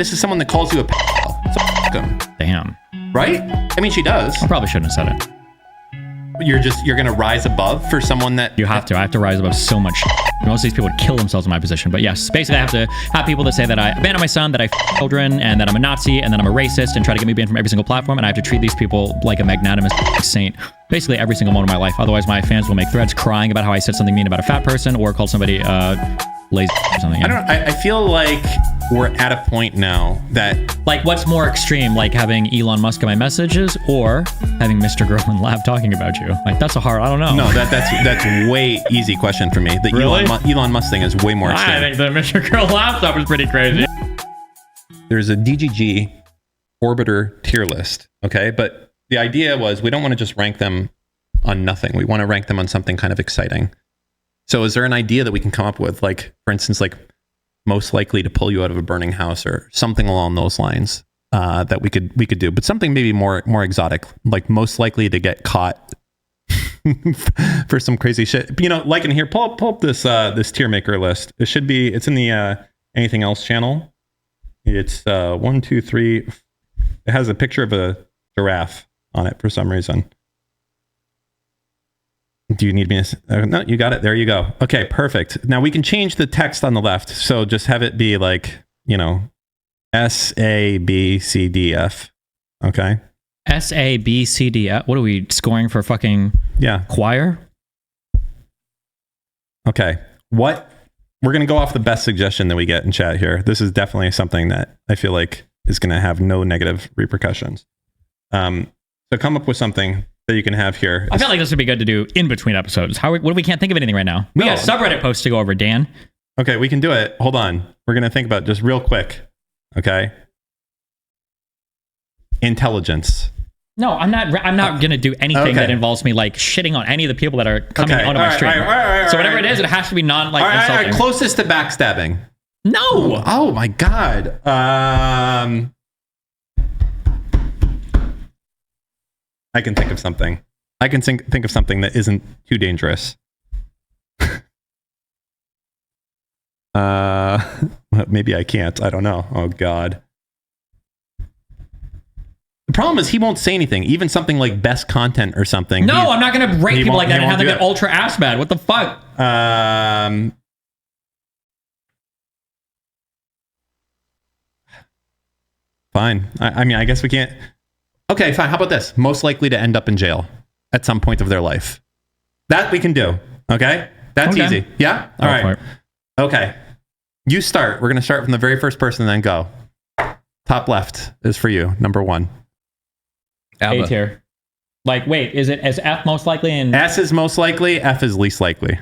This is someone that calls you a pedophile. So fuck him. Damn. Right? I mean, she does. I probably shouldn't have said it. You're gonna rise above for someone that You have to. I have to rise above so much shit. Most of these people would kill themselves in my position. But yes, basically I have to have people that say that I abandoned my son, that I f children, and that I'm a Nazi, and that I'm a racist, and try to get me banned from every single platform. And I have to treat these people like a magnanimous saint basically every single moment of my life. Otherwise, my fans will make threads crying about how I said something mean about a fat person or called somebody lazy or something. I feel like we're at a point now that like, what's more extreme, like having Elon Musk in my messages or having Mr. Girl in Lab talking about you? Like, that's a hard, I don't know. No, that's way easy question for me. The Really? Elon Musk thing is way more extreme. I think the Mr. Girl Lab stuff is pretty crazy. There's a DGG orbiter tier list, okay? But the idea was we don't want to just rank them on nothing. We want to rank them on something kind of exciting. So is there an idea that we can come up with, like, for instance, like most likely to pull you out of a burning house or something along those lines that we could do, but something maybe more exotic, like most likely to get caught for some crazy shit. You know, like in here, pull up this this tier maker list. It's in the anything else channel. It's 1, 2, 3. It has a picture of a giraffe on it for some reason. Do you need me to... No, you got it. There you go. Okay, perfect. Now we can change the text on the left. So just have it be like, you know, S, A, B, C, D, F. Okay? S, A, B, C, D, F. What are we scoring for fucking choir? Okay. We're going to go off the best suggestion that we get in chat here. This is definitely something that I feel like is going to have no negative repercussions. So come up with something that you can have here. I feel like this would be good to do in between episodes. What if we can't think of anything right now? We got subreddit posts to go over, Dan. Okay, we can do it. Hold on. We're going to think about it just real quick. Okay. Intelligence. No, I'm not going to do anything that involves me like shitting on any of the people that are coming onto my stream. So whatever it is, it has to be insulting. All right, closest to backstabbing. No. Oh my God. I can think of something. I can think of something that isn't too dangerous. Maybe I can't. I don't know. Oh God. The problem is he won't say anything. Even something like best content or something. No, I'm not going to rate people like that and have them get ultra ass bad. What the fuck? Fine. I mean, I guess we can't. Okay, fine. How about this? Most likely to end up in jail at some point of their life. That we can do. Okay? That's easy. Yeah? All right. Okay. You start. We're going to start from the very first person and then go. Top left is for you. Number 1. A tier. Like, wait, is F most likely? And S is most likely. F is least likely.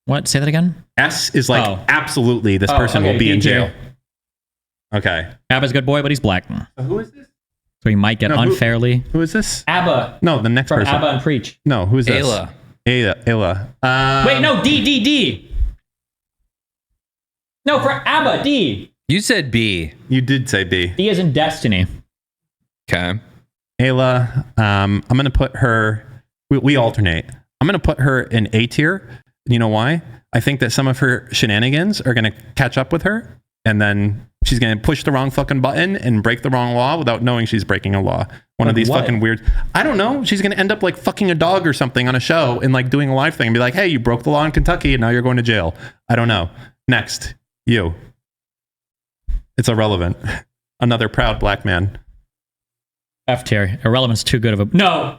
What? Say that again? S is like absolutely this person will be in jail. Okay. Abba's a good boy, but he's black. So who is this? So he might get unfairly. Who is this? Abba. No, the next person. Abba and Preach. No, who's this? Ayla. Ayla. Wait, no, D. No, for Abba, D. You said B. You did say B. D is in Destiny. Okay. Ayla, I'm going to put her... We alternate. I'm going to put her in A tier. You know why? I think that some of her shenanigans are going to catch up with her, and then she's going to push the wrong fucking button and break the wrong law without knowing she's breaking a law. One of these fucking weird... I don't know. She's going to end up like fucking a dog or something on a show and like doing a live thing and be like, hey, you broke the law in Kentucky and now you're going to jail. I don't know. Next. You. It's irrelevant. Another proud black man. F tier. Irrelevant's too good of a... No!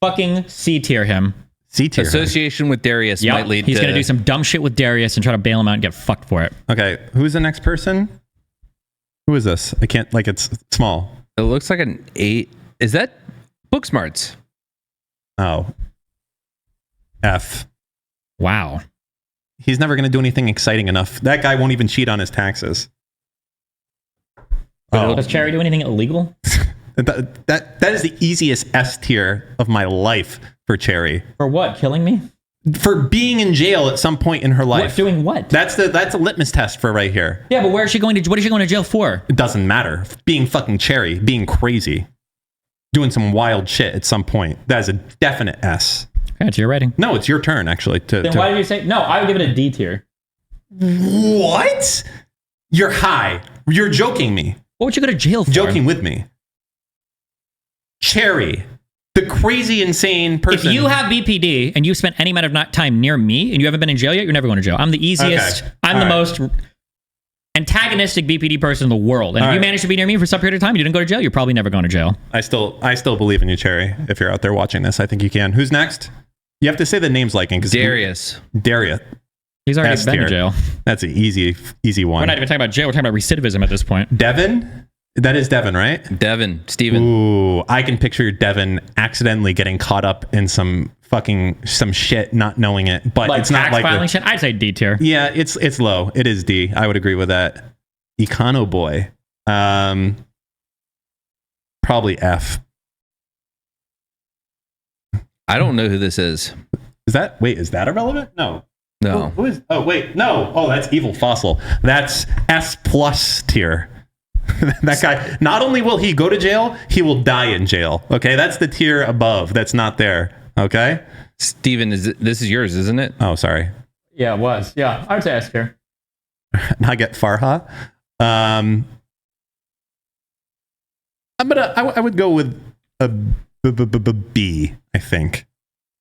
Fucking C tier him. C tier. Association with Darius might lead He's going to do some dumb shit with Darius and try to bail him out and get fucked for it. Okay. Who's the next person? Who is this? I can't... Like, it's small. It looks like an 8. Is that Booksmarts? Oh. F. Wow. He's never going to do anything exciting enough. That guy won't even cheat on his taxes. Does Cherry do anything illegal? that is the easiest S tier of my life for Cherry. For what? Killing me? For being in jail at some point in her life. Doing what? That's a litmus test for right here. Yeah, but where is she going to? What is she going to jail for? It doesn't matter. Being fucking Cherry, being crazy, doing some wild shit at some point. That is a definite S. Okay, it's your rating. No, it's your turn actually. Then why did you say no? I would give it a D tier. What? You're high. You're joking me. What would you go to jail for? Joking with me. Cherry, the crazy, insane If person. you have BPD and you spent any amount of time near me and you haven't been in jail yet, you're never going to jail. I'm the easiest. Okay. I'm All the right. most antagonistic BPD person in the world. And if All you right. manage to be near me for some period of time, you didn't go to jail, you're probably never going to jail. I still believe in you, Cherry. If you're out there watching this, I think you can. Who's next? You have to say the names like because Darius. Darius. He's already S been to tier. jail. That's an easy one. We're not even talking about jail. We're talking about recidivism at this point. Devin. That is Devin, right? Devin. Steven. Ooh, I can picture Devin accidentally getting caught up in some shit, not knowing it. But Like it's not tax like filing shit. I'd say D tier. Yeah, it's low. It is D. I would agree with that. Econo boy. Probably F. I don't know who this is. Is that irrelevant? No. No. Who is? Oh wait, no. Oh, that's Evil Fossil. That's S plus tier. That guy. Not only will he go to jail, he will die in jail. Okay, that's the tier above. That's not there. Okay. Steven, this is yours, isn't it? Oh, sorry. Yeah, it was. Yeah, I would say S tier. I get Farha. I would go with a B. I think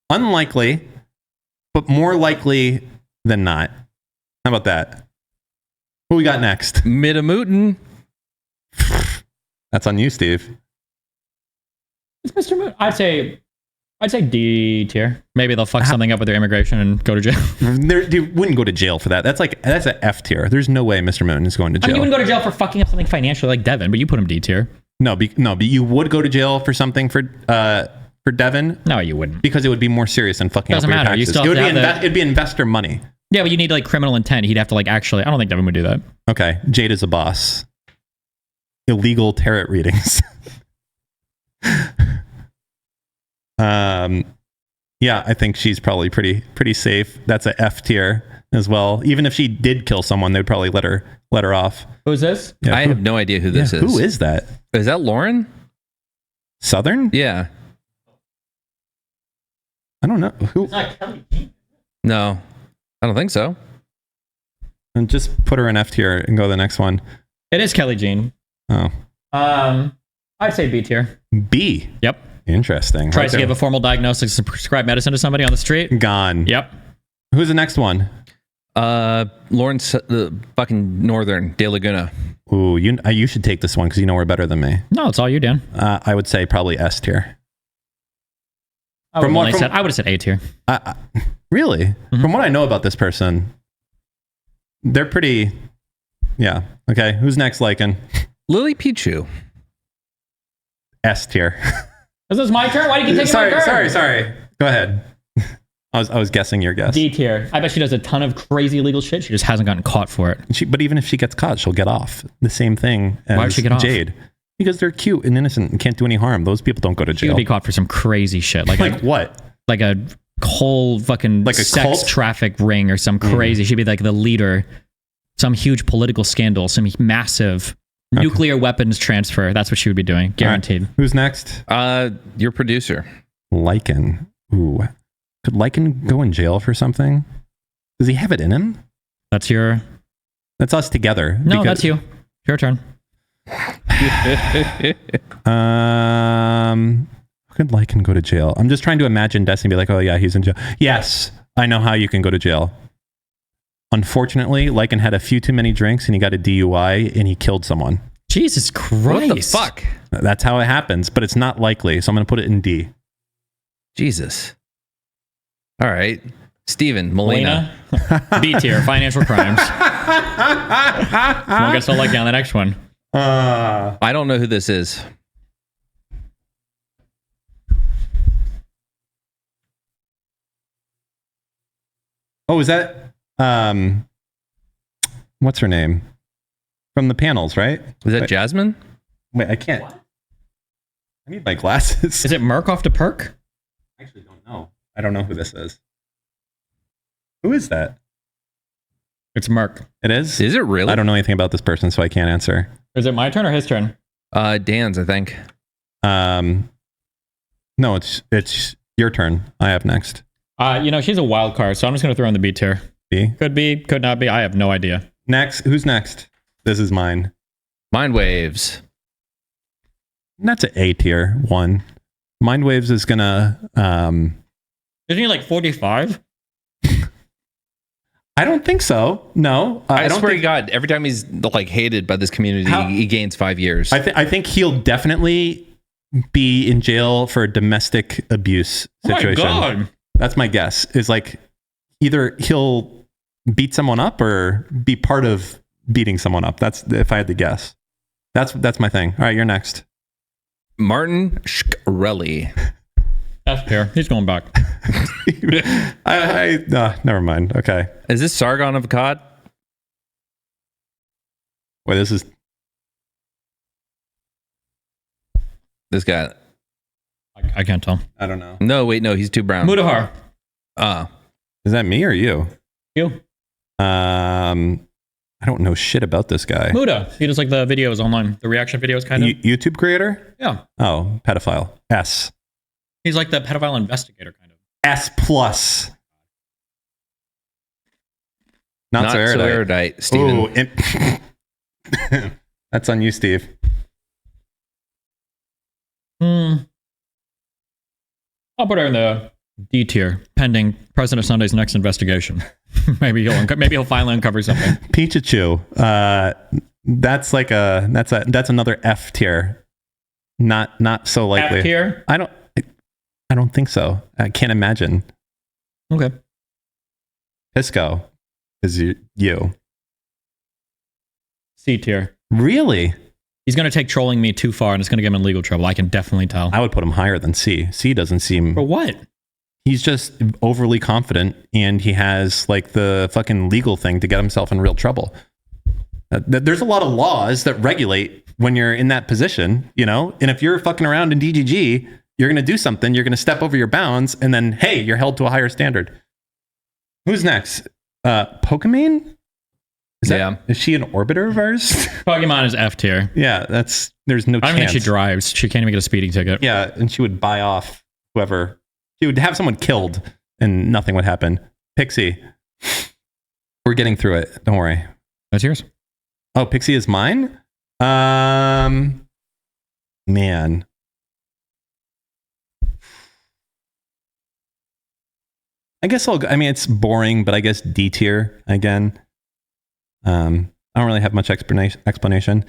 unlikely, but more likely than not. How about that? What we got next? Midamutin. That's on you, Steve. It's Mr. Moon. I'd say D tier. Maybe they'll fuck something up with their immigration and go to jail. They wouldn't go to jail for that. That's an F tier. There's no way Mr. Moon is going to I mean, jail. you wouldn't go to jail for fucking up something financially like Devin, but you put him D tier. No, but you would go to jail for something for Devin No, you wouldn't. because it would be more serious than fucking Doesn't up your matter. You taxes. still It would have be to have it'd be investor money. Yeah, but you need like criminal intent. He'd have to like actually. I don't think Devin would do that. Okay, Jade is a boss. Illegal tarot readings. Yeah, I think she's probably pretty safe. That's a F tier as well. Even if she did kill someone, they'd probably let her off. Who's this? Yeah, I have no idea who this is. Who is that? Is that Lauren? Southern? Yeah. I don't know. Who? not Kelly. No, I don't think so. And just put her in F tier and go to the next one. It is Kelly Jean. Oh, I'd say B tier. B. Yep. Interesting. Tries to give a formal diagnosis and prescribe medicine to somebody on the street. Gone. Yep. Who's the next one? Lauren, the fucking Northern De Laguna. Ooh, you should take this one because you know her better than me. No, it's all you, Dan. I would say probably S tier. I would From have said A tier. Really? Mm-hmm. From what I know about this person, they're pretty. Yeah. Okay. Who's next, Lycan? Lily Pichu. S tier. Is this my turn? Why did you take my turn? Sorry. Go ahead. I was guessing your guess. D tier. I bet she does a ton of crazy illegal shit. She just hasn't gotten caught for it. But even if she gets caught, she'll get off. The same thing as Why would she get off? Jade. Because they're cute and innocent and can't do any harm. Those people don't go to She jail. would be caught for some crazy shit. Like what? like a whole fucking Like a sex cult? traffic ring or some crazy. She'd be like the leader. Some huge political scandal. Some massive nuclear weapons transfer. That's what she would be doing. Guaranteed. All right. Who's next? Your producer. Lycan. Ooh. Could Lycan go in jail for something? Does he have it in him? That's your... That's us together. No, that's you. Your turn. Could Lycan go to jail? I'm just trying to imagine Destiny be like, oh yeah, he's in jail. Yes, I know how you can go to jail. Unfortunately, Lycan had a few too many drinks and he got a DUI and he killed someone. Jesus Christ. What the fuck? That's how it happens, but it's not likely. So I'm going to put it in D. Jesus. All right. Steven, Melina. B tier. Financial crimes. Won't get so lucky on the next one. I don't know who this is. Oh, is that what's her name? From the panels, right? Is that Jasmine? Wait, I can't. I need my glasses. Is it Murkoff to Perk? I actually don't know. I don't know who this is. Who is that? It's Merc. It is? Is it really? I don't know anything about this person, so I can't answer. Is it my turn or his turn? Dan's, I think. No, it's your turn. I have next. She's a wild card, so I'm just going to throw in the B tier. B. Could be, could not be. I have no idea. Next, who's next? This is mine. Mind waves. That's an A tier 1. Mindwaves is gonna. Isn't he like 45? I don't think so. No, I don't swear to think. God, every time he's like hated by this community, How- he gains 5 years. I think he'll definitely be in jail for a domestic abuse situation. Oh my God. That's my guess. Is like either he'll beat someone up or be part of beating someone up. That's if I had to guess. That's my thing. All right, you're next. Martin Shkreli. F tier. He's going back. Never mind. Okay. Is this Sargon of Akkad? Wait, this is This guy. I can't tell. I don't know. No, wait, no, he's too brown. Mudahar. Is that me or you? You. I don't know shit about this guy. Muda. He does like the videos online, the reaction videos kind of. YouTube creator? Yeah. Oh, pedophile. S. He's like the pedophile investigator kind of. S plus. Not so erudite. erudite, Steven. Ooh, that's on you, Steve. I'll put her in the D tier, pending President Sunday's next investigation. maybe he'll finally uncover something. Pichachu. That's like that's another F tier. Not so likely. F tier. I don't think so. I can't imagine. Okay. Pisco is you. C tier. Really? He's going to take trolling me too far and it's going to get him in legal trouble. I can definitely tell. I would put him higher than C. C doesn't seem. For what? He's just overly confident and he has like the fucking legal thing to get himself in real trouble. There's a lot of laws that regulate when you're in that position, you know? And if you're fucking around in DGG, you're going to do something, you're going to step over your bounds, and then, hey, you're held to a higher standard. Who's next? Pokemon? Is she an orbiter of ours? Pokemon is F tier. Yeah, there's no I don't chance. think she drives. She can't even get a speeding ticket. Yeah, and she would buy off whoever. She would have someone killed and nothing would happen. Pixie. We're getting through it. Don't worry. That's yours. Oh, Pixie is mine? Man. I guess I mean, it's boring, but I guess D tier again. I don't really have much explanation.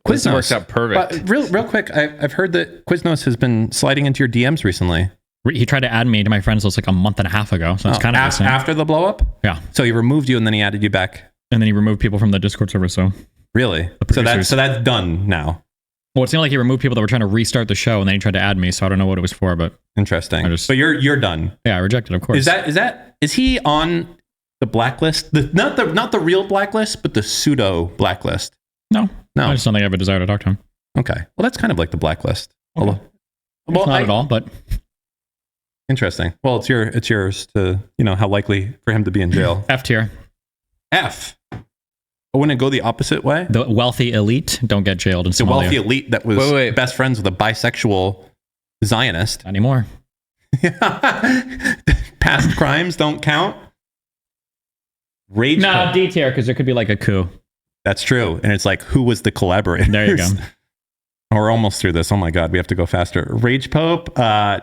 This works out perfect. But real quick, I've heard that Quiznos has been sliding into your DMs recently. He tried to add me to my friends list like a month and a half ago. So it's kind of the same. After the blow up? Yeah. So he removed you and then he added you back. And then he removed people from the Discord server. So Really? So that's done now. well, it seemed like he removed people that were trying to restart the show, and then he tried to add me. So I don't know what it was for, but Interesting. I But you're done. yeah, I rejected, of course. Is he on the blacklist? Not the real blacklist, but the pseudo blacklist. No. No. I just don't think I have a desire to talk to him. Okay. Well, that's kind of like the blacklist. Okay. Although- Well, not at all, but Interesting. Well, it's yours to, how likely for him to be in jail. F tier. F. But wouldn't it go the opposite way? The wealthy elite don't get jailed in The Somalia. wealthy elite that was Wait. best friends with a bisexual Zionist. Not anymore. Past crimes don't count. Rage. No, Pope. D tier, because there could be like a coup. That's true. And it's like, who was the collaborator? There you go. We're almost through this. Oh my God, we have to go faster. Rage Pope, A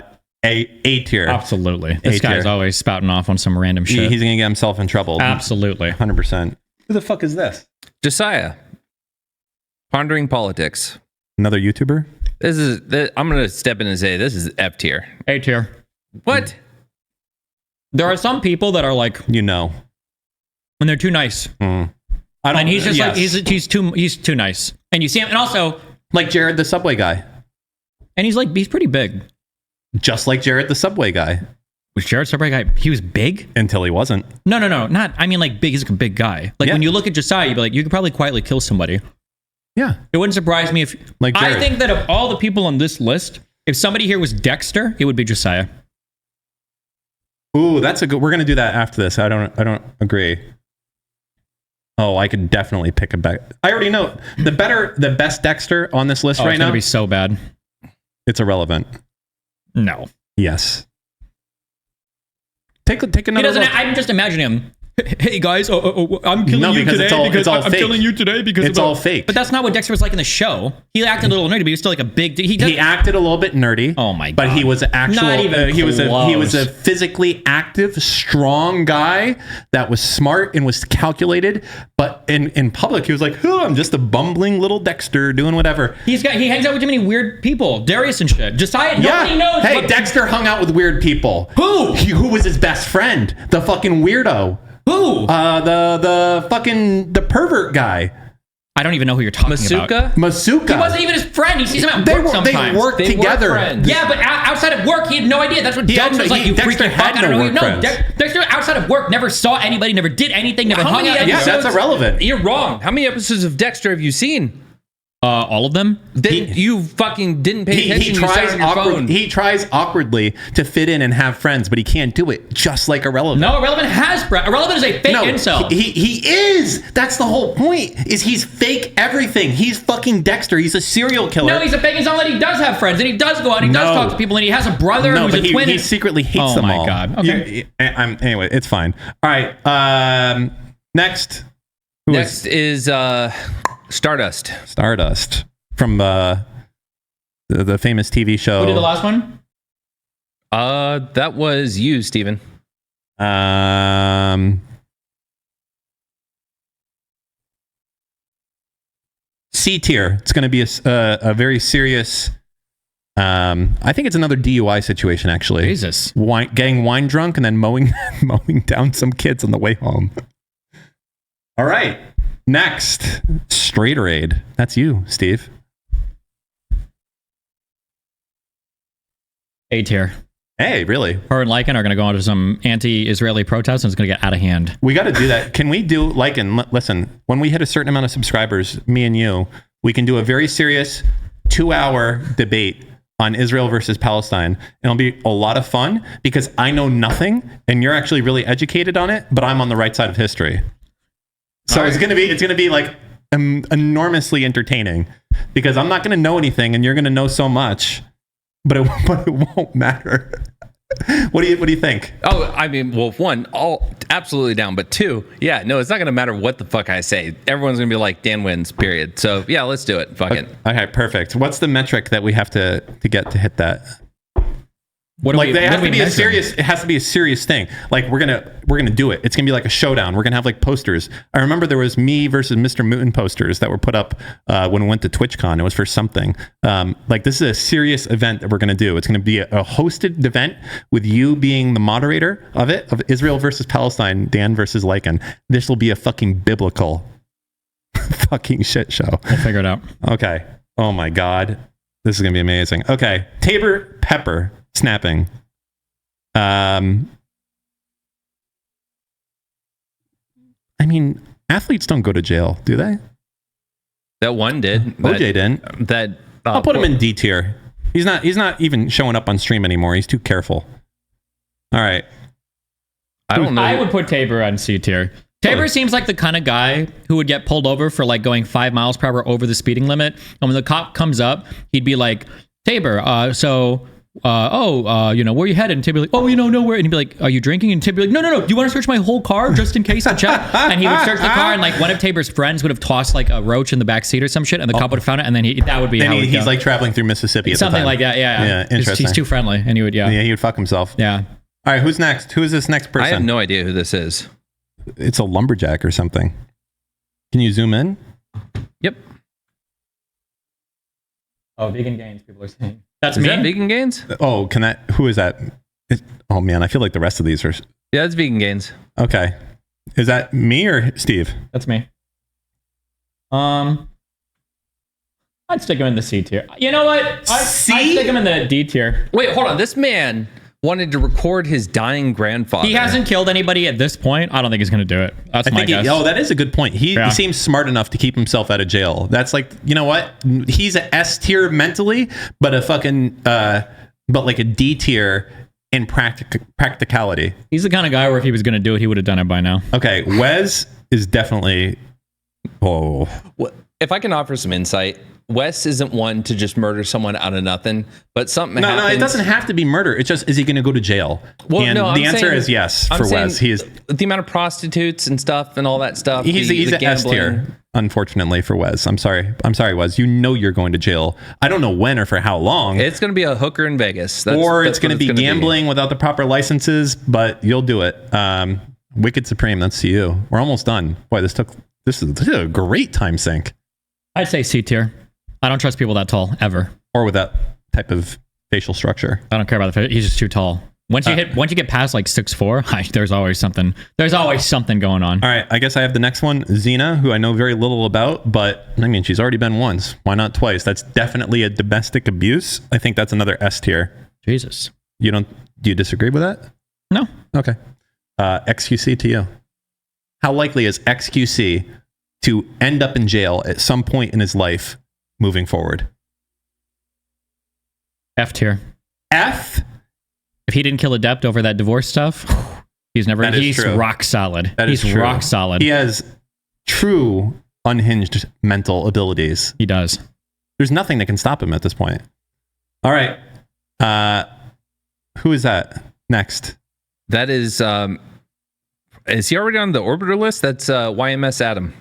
tier. Absolutely. This A-tier. guy's always spouting off on some random shit. He's going to get himself in trouble. Absolutely. 100%. Who the fuck is this? Josiah. Pondering politics. Another YouTuber? I'm going to step in and say this is F tier. A tier. What? There are some people that are like, You know. when they're too nice. I don't, And he's just like, yes. he's too nice. And you see him, and also, like Jared the Subway guy. and he's pretty big. Just like Jared the Subway guy. Was Jared Subway guy, he was big? Until he wasn't. No, not, I mean like big, he's like a big guy. Like Yeah. when you look at Josiah, you'd be like, you could probably quietly kill somebody. Yeah. It wouldn't surprise me if, Like I Jared. think that of all the people on this list, if somebody here was Dexter, it would be Josiah. Ooh, that's a good. We're going to do that after this. I don't agree. Oh, I could definitely pick a back. I already know the best Dexter on this list Oh, right it's going now. to be so bad. It's irrelevant. No. Yes. Take He another doesn't, look. I'm just imagining him hey guys, I'm killing No, you because today it's all I'm fake. killing you today because It's all fake. But that's not what Dexter was like in the show. He acted a little nerdy, but he was still like a big. He acted a little bit nerdy. Oh my But God. he was an actual. Not even he was close. a physically active, strong guy that was smart and was calculated. But in public, he was like, "Oh, I'm just a bumbling little Dexter doing whatever." he hangs out with too many weird people, Darius and shit. Josiah, nobody knows. Hey, what- Dexter hung out with weird people. Who? Who was his best friend? The fucking weirdo. Who? The pervert guy. I don't even know who you're talking about. Masuka. He wasn't even his friend. He sees him at They work sometimes. They worked together. friends. Yeah, but outside of work, he had no idea. That's what He had Dexter was no- like. You Dexter freaking had fuck. I don't no know. work No, friends. Dexter outside of work never saw anybody, never did anything, never hung out. Yeah, that's irrelevant. You're wrong. How many episodes of Dexter have you seen? All of them. You fucking didn't pay attention. You sat on your phone. He tries awkwardly to fit in and have friends, but he can't do it. Just like Irrelevant. No, Irrelevant has Irrelevant is a fake incel. He is. That's the whole point. Is he's fake everything. He's fucking Dexter. He's a serial killer. No, he's a fake incel that he does have friends and he does go out and he does No. talk to people and he has a brother No, who's but a twin. he secretly hates Oh them my all. God. Okay. Anyway, it's fine. All right. Next. Next is Stardust. Stardust from the famous TV show. Who did the last one? That was you, Steven. C tier. It's going to be a very serious. I think it's another DUI situation, actually. Jesus. Getting wine drunk and then mowing down some kids on the way home. All right. Next, Straighter Aid. That's you, Steve. A tier. Hey, really? Her and Lycan are going to go into some anti-Israeli protests and it's going to get out of hand. We got to do that. Can we do listen, when we hit a certain amount of subscribers, me and you, we can do a very serious 2-hour debate on Israel versus Palestine. And it'll be a lot of fun because I know nothing and you're actually really educated on it, but I'm on the right side of history. So it's going to be like enormously entertaining because I'm not going to know anything and you're going to know so much, but it won't matter. What do you think? Oh, I mean, well, one, absolutely down, but two, yeah, no, it's not gonna matter what the fuck I say. Everyone's gonna be like, Dan wins, period. So yeah, let's do it. Fuck it. Okay, perfect. What's the metric that we have to get to hit that? It has to be a serious thing. Like we're gonna do it. It's gonna be like a showdown. We're gonna have like posters. I remember there was me versus Mr. Mutin posters that were put up when we went to TwitchCon. It was for something. Like this is a serious event that we're gonna do. It's gonna be a hosted event with you being the moderator of it, of Israel versus Palestine, Dan versus Lycan. This will be a fucking biblical fucking shit show. We'll figure it out. Okay. Oh my God. This is gonna be amazing. Okay. Tabor Pepper. Snapping. I mean, athletes don't go to jail, do they? That one did. OJ didn't. That I'll put him in D tier. He's not even showing up on stream anymore. He's too careful. All right. I don't know. I would put Tabor on C tier. Tabor seems like the kind of guy who would get pulled over for like going 5 miles per hour over the speeding limit. And when the cop comes up, he'd be like, Tabor, where are you headed? And Tabor would be like, nowhere. And he'd be like, are you drinking? And Tabor would be like, no. Do you want to search my whole car just in case to check? And he would search the car and like one of Tabor's friends would have tossed like a roach in the back seat or some shit and the cop would have found it. And then that would be how he'd he's go. like traveling through Mississippi at Something the time. like that. Yeah. Yeah, interesting. He's too friendly and he would, Yeah, he would fuck himself. Yeah. All right, who's next? Who is this next person? I have no idea who this is. It's a lumberjack or something. Can you zoom in? Yep. Oh, vegan gains, people are saying. That's Is me. that Vegan Gains? Oh, who is that? Oh man, I feel like the rest of these are... Yeah, that's Vegan Gains. Okay. Is that me or Steve? That's me. I'd stick him in the C tier. You know what? I'd stick him in the D tier. Wait, hold on. This man wanted to record his dying grandfather. He hasn't killed anybody at this point. I don't think he's going to do it. That's my guess. That is a good point. He seems smart enough to keep himself out of jail. That's like, you know what? He's a S tier mentally, but a fucking, but like a D tier in practicality. He's the kind of guy where if he was going to do it, he would have done it by now. Okay, Wes is definitely... Oh. if I can offer some insight, Wes isn't one to just murder someone out of nothing, but something No, happens. it doesn't have to be murder. It's just, is he going to go to jail? Well, and no, the answer is yes for Wes. He is. The amount of prostitutes and stuff and all that stuff. He's the an S tier, unfortunately, for Wes. I'm sorry, Wes. You know you're going to jail. I don't know when or for how long. It's going to be a hooker in Vegas. That's It's what going to be gambling without the proper licenses, but you'll do it. Wicked Supreme, that's to you. We're almost done. Boy, this is a great time sink. I'd say C tier. I don't trust people that tall ever. Or with that type of facial structure. I don't care about the face. He's just too tall. Once you get past like 6'4", there's always something. There's always something going on. All right, I guess I have the next one, Xena, who I know very little about, but I mean, she's already been once. Why not twice? That's definitely a domestic abuse. I think that's another S tier. Jesus. Do you disagree with that? No. Okay. XQC to you. How likely is XQC to end up in jail at some point in his life moving forward? F tier. F? If he didn't kill Adept over that divorce stuff, he's true. rock solid. He's true. Rock solid. He has true unhinged mental abilities. He does. There's nothing that can stop him at this point. All right. Who is that next? That is he already on the orbiter list? That's YMS Adam.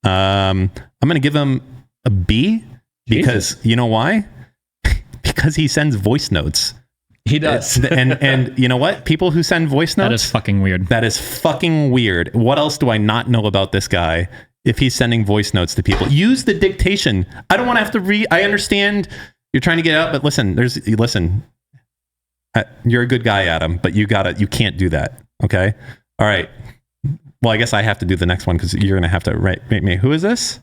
I'm going to give him a B because you know why? Because he sends voice notes. He does. and you know what? People who send voice notes. That is fucking weird. That is fucking weird. What else do I not know about this guy? If he's sending voice notes to people, use the dictation. I don't want to have to read. I understand you're trying to get out, but listen. You're a good guy, Adam, but you can't do that. Okay. All right. Well, I guess I have to do the next one because you're gonna have to rate me. Who is this?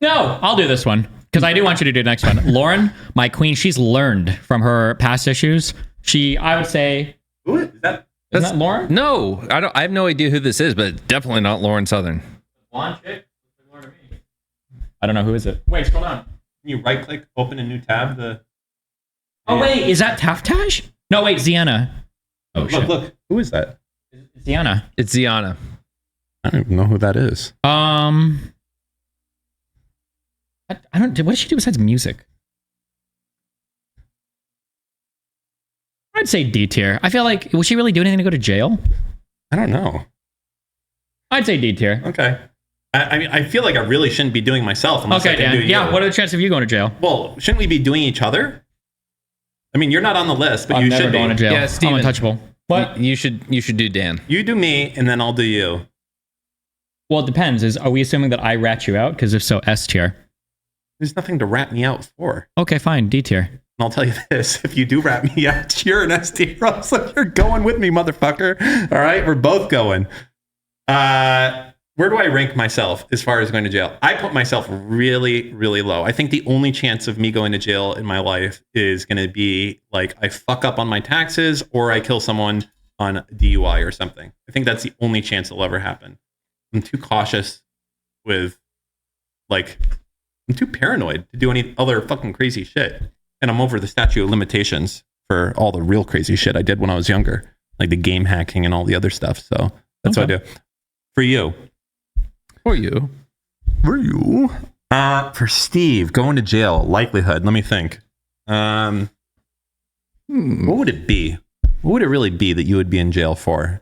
No, I'll do this one because I do want you to do the next one. Lauren, my queen, she's learned from her past issues. I would say, Who is that? isn't that Lauren? No, I have no idea who this is, but definitely not Lauren Southern. Blonde chick? I don't know, who is it? Wait, scroll down. Can you right click, open a new tab? Oh wait, is that Taftash? No, wait, Ziana. Oh shit. Look. Who is that? Ziana. It's Ziana. I don't even know who that is. I don't. What does she do besides music? I'd say D tier. I feel like, will she really do anything to go to jail? I don't know. I'd say D tier. Okay. I mean, I feel like I really shouldn't be doing myself. Unless Okay, I can Dan. do Yeah, you. what are the chances of you going to jail? Well, shouldn't we be doing each other? I mean, you're not on the list, but I'm you never should be. going to jail. Yeah, I'm Steven. untouchable. What? You should do Dan. You do me, and then I'll do you. Well, it depends. Are we assuming that I rat you out? Because if so, S tier. There's nothing to rat me out for. Okay, fine. D tier. And I'll tell you this: if you do rat me out, you're an ST. So you're going with me, motherfucker. All right, we're both going. Where do I rank myself as far as going to jail? I put myself really, really low. I think the only chance of me going to jail in my life is going to be like I fuck up on my taxes or I kill someone on DUI or something. I think that's the only chance it'll ever happen. I'm too cautious with, like, I'm too paranoid to do any other fucking crazy shit. And I'm over the statute of limitations for all the real crazy shit I did when I was younger, like the game hacking and all the other stuff. So that's what I do. For you. For you. For Steve, going to jail, likelihood. Let me think. What would it be? What would it really be that you would be in jail for?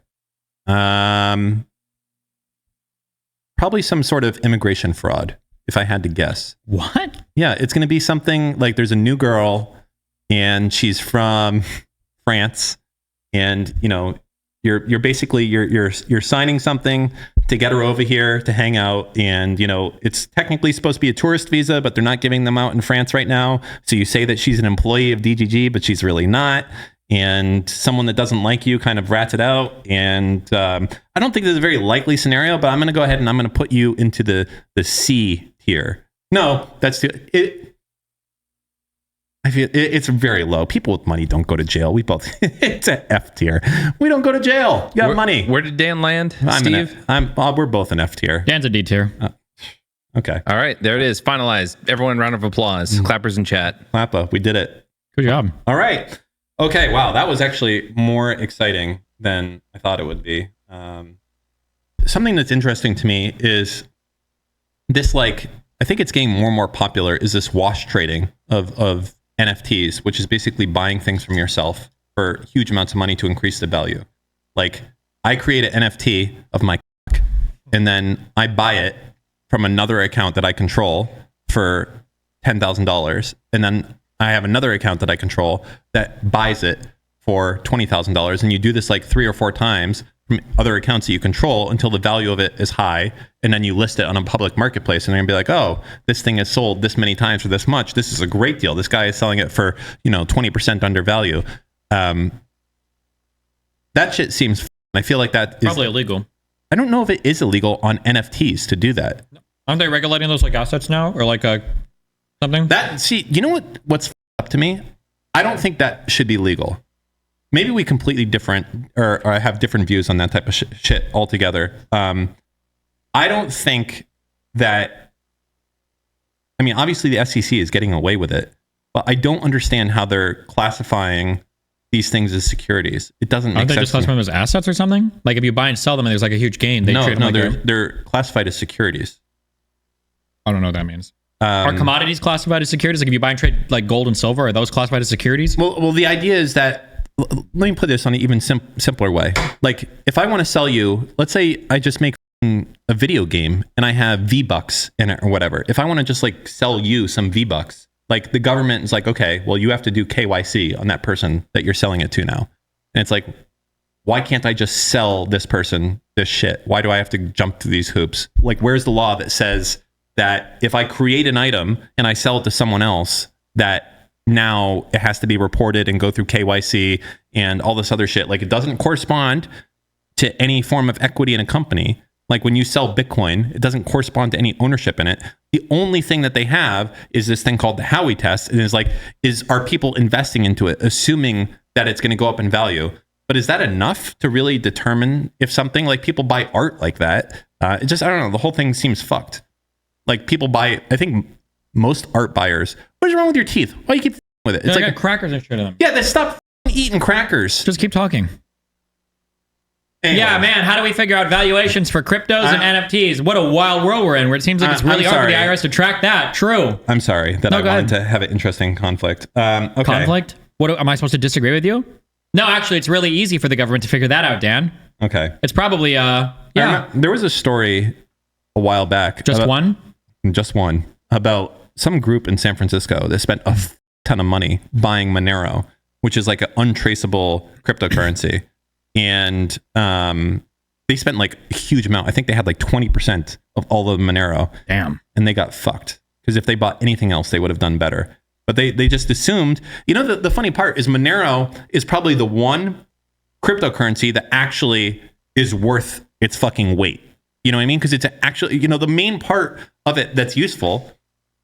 Probably some sort of immigration fraud, if I had to guess. What? Yeah, it's going to be something like there's a new girl and she's from France, and you know, you're basically you're signing something to get her over here to hang out, and you know, it's technically supposed to be a tourist visa, but they're not giving them out in France right now. So you say that she's an employee of DGG, but she's really not. And someone that doesn't like you kind of rats it out. And I don't think this is a very likely scenario, but I'm going to go ahead and I'm going to put you into the C tier. No, that's it. I feel it's very low. People with money don't go to jail. We both, it's an F tier. We don't go to jail. You have money. Where did Dan land, Steve? We're both an F tier. Dan's a D tier. Okay. All right, there it is. Finalized. Everyone, round of applause. Clappers in chat. Klappa, we did it. Good job. All right. Okay. Wow. That was actually more exciting than I thought it would be. Something that's interesting to me is this, like, I think it's getting more and more popular is this wash trading of NFTs, which is basically buying things from yourself for huge amounts of money to increase the value. Like I create an NFT of my cock, and then I buy it from another account that I control for $10,000. And then I have another account that I control that buys it for $20,000. And you do this like 3 or 4 times from other accounts that you control until the value of it is high. And then you list it on a public marketplace and they're gonna be like, oh, this thing is sold this many times for this much. This is a great deal. This guy is selling it for, 20% under value. That shit seems, I feel like that is Probably illegal. I don't know if it is illegal on NFTs to do that. Aren't they regulating those like assets now, or like something? You know what's up to me? I don't think that should be legal. Maybe we completely different or have different views on that type of shit altogether. I don't think that. I mean, obviously the SEC is getting away with it, but I don't understand how they're classifying these things as securities. It doesn't make Aren't they sense. just classifying them as assets or something? Like if you buy and sell them and there's like a huge gain, they treat them like they're classified as securities. I don't know what that means. Are commodities classified as securities? Like if you buy and trade like gold and silver, are those classified as securities? Well, the idea is that, let me put this on an even simpler way. Like if I want to sell you, let's say I just make a video game and I have V-Bucks in it or whatever. If I want to just like sell you some V-Bucks, like the government is like, okay, well you have to do KYC on that person that you're selling it to now. And it's like, why can't I just sell this person this shit? Why do I have to jump through these hoops? Like where's the law that says that if I create an item and I sell it to someone else, that now it has to be reported and go through KYC and all this other shit? Like it doesn't correspond to any form of equity in a company. Like when you sell Bitcoin, it doesn't correspond to any ownership in it. The only thing that they have is this thing called the Howey test. And it's like, are people investing into it, assuming that it's going to go up in value? But is that enough to really determine if something, like people buy art like that? I don't know. The whole thing seems fucked. Like people buy, I think most art buyers, what is wrong with your teeth? Why do you keep with it? It's like crackers and shit in them. Yeah, they stop eating crackers. Just keep talking. Anyway. Yeah, man, how do we figure out valuations for cryptos and NFTs? What a wild world we're in, where it seems like it's really hard for the IRS to track that. True. I'm sorry that I wanted to have an interesting conflict. Okay. Conflict? What am I supposed to disagree with you? No, actually, it's really easy for the government to figure that out, Dan. Okay. It's probably, There was a story a while back. Just one, about some group in San Francisco that spent a ton of money buying Monero, which is like an untraceable cryptocurrency. And they spent like a huge amount. I think they had like 20% of all of Monero. Damn. And they got fucked. Because if they bought anything else, they would have done better. But they just assumed, the funny part is Monero is probably the one cryptocurrency that actually is worth its fucking weight. You know what I mean? Because it's actually, the main part of it that's useful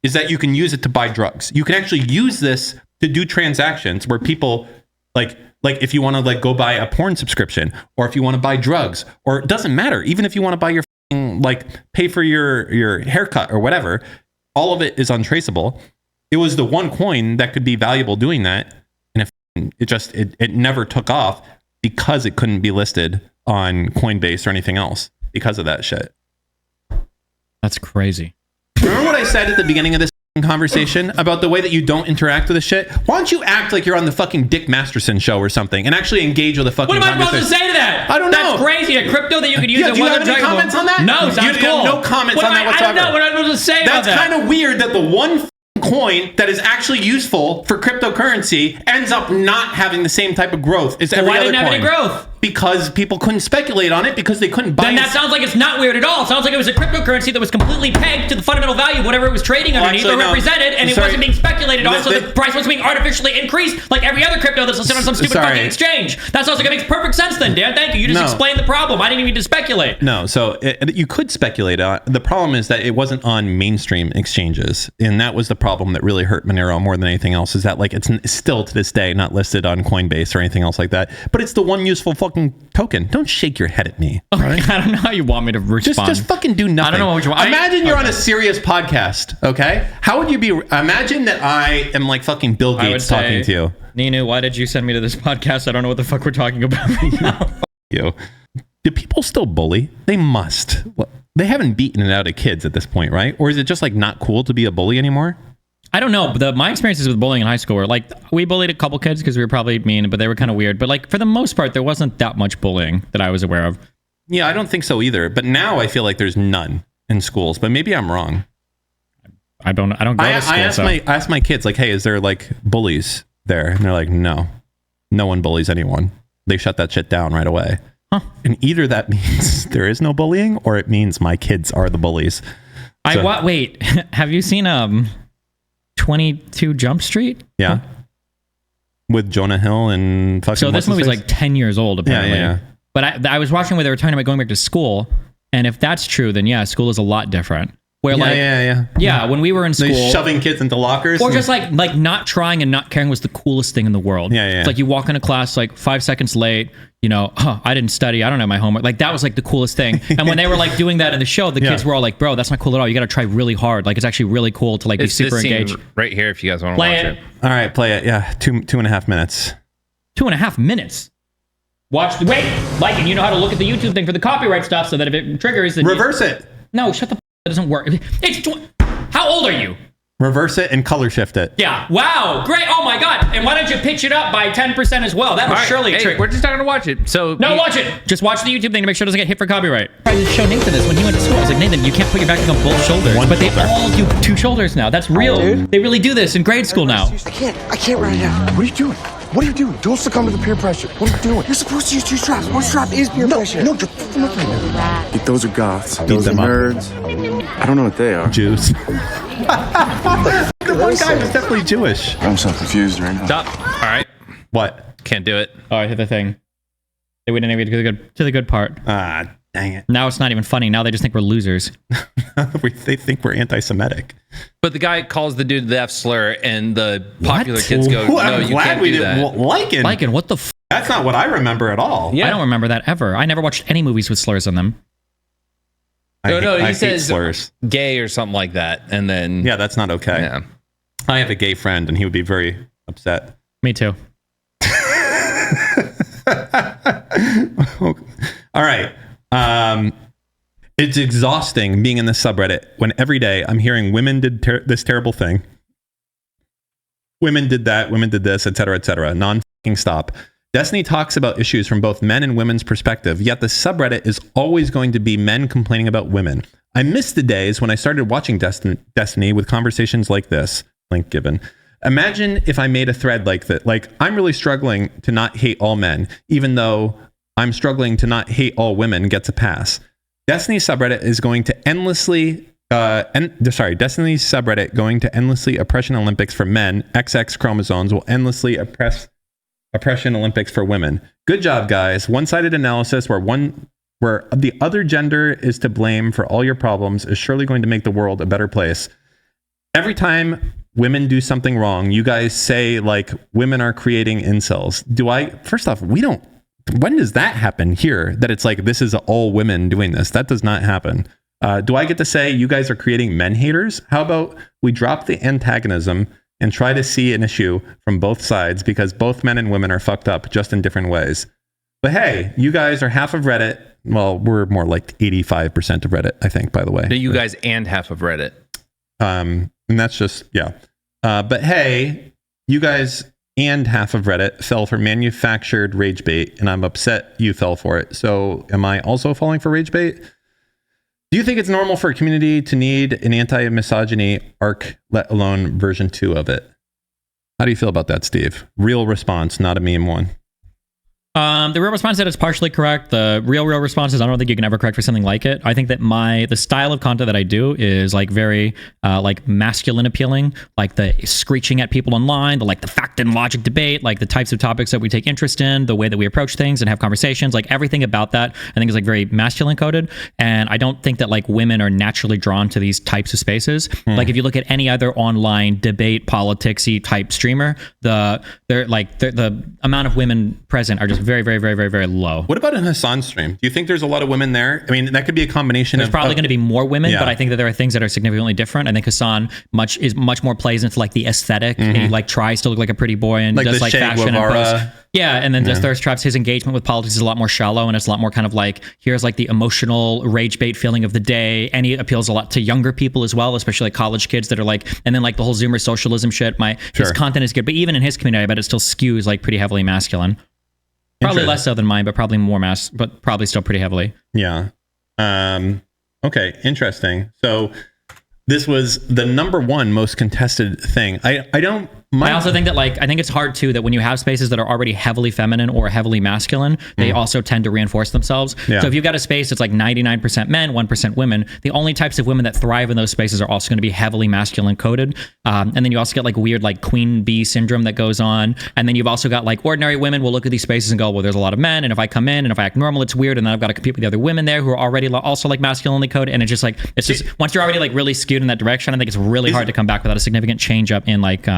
is that you can use it to buy drugs. You can actually use this to do transactions where people like if you want to go buy a porn subscription, or if you want to buy drugs, or it doesn't matter. Even if you want to buy your pay for your haircut or whatever, all of it is untraceable. It was the one coin that could be valuable doing that. And it never took off because it couldn't be listed on Coinbase or anything else because of that shit. That's crazy. Remember what I said at the beginning of this conversation about the way that you don't interact with the shit? Why don't you act like you're on the fucking Dick Masterson show or something and actually engage with the fucking What am I supposed to say to that? I don't know. That's crazy. A crypto that you could use. Yeah, do you have any comments on that? No, sounds you cool. have no comments on that whatsoever. I don't know what I'm supposed to say about that. That's kind of weird that the one coin that is actually useful for cryptocurrency ends up not having the same type of growth as every other coin. Why didn't have any growth? Because people couldn't speculate on it because they couldn't buy it. Then that sounds like it's not weird at all. It sounds like it was a cryptocurrency that was completely pegged to the fundamental value of whatever it was trading underneath or represented, and it wasn't being speculated on, so the price wasn't being artificially increased like every other crypto that's listed on some stupid fucking exchange. That sounds like it makes perfect sense then, Dan. Thank you. You just explained the problem. I didn't even need to speculate. No, so you could speculate on it. The problem is that it wasn't on mainstream exchanges, and that was the problem that really hurt Monero more than anything else, is that it's still to this day not listed on Coinbase or anything else like that, but it's the one useful fucking token. Don't shake your head at me. Right? I don't know how you want me to respond. Just fucking do nothing. I don't know what you want. Imagine you're on a serious podcast, okay? How would you be? Imagine that I am like fucking Bill Gates talking to you. Ninu, why did you send me to this podcast? I don't know what the fuck we're talking about right now. You. do people still bully? They must. Well, they haven't beaten it out of kids at this point, right? Or is it just like not cool to be a bully anymore? I don't know. My experiences with bullying in high school were like, we bullied a couple kids because we were probably mean, but they were kind of weird. But like for the most part, there wasn't that much bullying that I was aware of. Yeah, I don't think so either. But now I feel like there's none in schools, but maybe I'm wrong. I don't go to school. I asked my kids, like, hey, is there like bullies there? And they're like, no one bullies anyone. They shut that shit down right away. Huh. And either that means there is no bullying or it means my kids are the bullies. Wait, have you seen 22 Jump Street? Yeah. With Jonah Hill and fucking. So this movie's like 10 years old, apparently. Yeah. But I was watching where they were talking about going back to school. And if that's true, then yeah, school is a lot different. Where yeah, when we were in school, they're shoving kids into lockers, or just like not trying and not caring was the coolest thing in the world. Yeah. It's like you walk into class like 5 seconds late, I didn't study, I don't know my homework. Like that was like the coolest thing. And when they were like doing that in the show, the kids were all like, bro, that's not cool at all. You got to try really hard. Like it's actually really cool to like be super engaged. Right here, if you guys want to watch it. All right, play it. Yeah, 2.5 minutes. 2.5 minutes. Wait, Mike, and you know how to look at the YouTube thing for the copyright stuff so that if it triggers, reverse it. No, shut the. That doesn't work. How old are you? Reverse it and color shift it. Yeah. Wow. Great. Oh my God. And why don't you pitch it up by 10% as well? That was surely a trick. We're just not gonna watch it. So watch it. Just watch the YouTube thing to make sure it doesn't get hit for copyright. I tried to show Nathan this when he went to school. I was like, Nathan, you can't put your backpack on both shoulders. They all do 2 shoulders now. That's real. They really do this in grade school now. I can't right now. What are you doing? What are you doing? Don't succumb to the peer pressure. What are you doing? You're supposed to use 2 straps. 1 strap is peer pressure. No, just them up right now. Those are goths. Those are nerds. I don't know what they are. Jews. The one guy was definitely Jewish. I'm so confused right now. Stop. All right. What? Can't do it. Oh, I hit the thing. They wouldn't even get to the good part. Ah, dang it. Now it's not even funny. Now they just think we're losers. They think we're anti-Semitic. But the guy calls the dude the F slur, and the popular kids go, "No, I'm you glad can't we do didn't. that." Lycan, what the? That's not what I remember at all. Yeah. I don't remember that ever. I never watched any movies with slurs in them. He hate says slurs. Gay or something like that, and then Yeah, that's not okay. yeah. I have a gay friend, and he would be very upset. Me too. All right. It's exhausting being in this subreddit when every day I'm hearing women did this terrible thing. Women did that. Women did this, etc., etc. Non-fucking stop. Destiny talks about issues from both men and women's perspective, yet the subreddit is always going to be men complaining about women. I miss the days when I started watching Destiny with conversations like this. Link given. Imagine if I made a thread like that. Like, I'm really struggling to not hate all men, even though I'm struggling to not hate all women gets a pass. Destiny's subreddit is going to endlessly Destiny's subreddit going to endlessly oppression Olympics for men. XX chromosomes will endlessly oppression Olympics for women. Good job, guys. One-sided analysis where the other gender is to blame for all your problems is surely going to make the world a better place. Every time women do something wrong, you guys say like women are creating incels. First off, when does that happen here? That it's like, this is all women doing this. That does not happen. Do I get to say you guys are creating men haters? How about we drop the antagonism and try to see an issue from both sides, because both men and women are fucked up just in different ways. But hey, you guys are half of Reddit. Well, we're more like 85% of Reddit, I think, by the way. No, you guys and half of Reddit. And that's just, yeah. But hey, you guys and half of Reddit fell for manufactured rage bait, and I'm upset you fell for it. So am I also falling for rage bait? Do you think it's normal for a community to need an anti-misogyny arc, let alone version 2 of it? How do you feel about that, Steve? Real response, not a meme one. The real response that is partially correct. The real response is I don't think you can ever correct for something like it. I think that the style of content that I do is like very like masculine appealing, like the screeching at people online, the fact and logic debate, like the types of topics that we take interest in, the way that we approach things and have conversations, like everything about that I think is like very masculine coded. And I don't think that like women are naturally drawn to these types of spaces. Like if you look at any other online debate, politicsy type streamer, the amount of women present are just very, very, very, very, very low. What about in Hassan's stream? Do you think there's a lot of women there? I mean, that could be a combination There's probably going to be more women, Yeah. but I think that there are things that are significantly different. I think Hassan much more plays into like the aesthetic. And he like tries to look like a pretty boy and Like does the like Che fashion Guevara. and posts. Yeah, and then just Thirst Traps, his engagement with politics is a lot more shallow, and it's a lot more kind of like, here's like the emotional rage bait feeling of the day. And he appeals a lot to younger people as well, especially like college kids that are like, and then like the whole Zoomer socialism shit. His Sure. content is good, but even in his community, I bet it still skews like pretty heavily masculine. Probably Interesting. less so than mine, but probably more but probably still pretty heavily. Yeah. Okay. Interesting. So this was the number one most contested thing. I also think that I think it's hard too that when you have spaces that are already heavily feminine or heavily masculine, they also tend to reinforce themselves. Yeah. So if you've got a space that's like 99% men, 1% women, the only types of women that thrive in those spaces are also going to be heavily masculine coded. And then you also get like weird like queen bee syndrome that goes on. And then you've also got like ordinary women will look at these spaces and go, well, there's a lot of men. And if I come in and if I act normal, it's weird. And then I've got to compete with the other women there who are already also like masculinely coded. And it's just like, once you're already like really skewed in that direction, I think it's really hard to come back without a significant change up in like,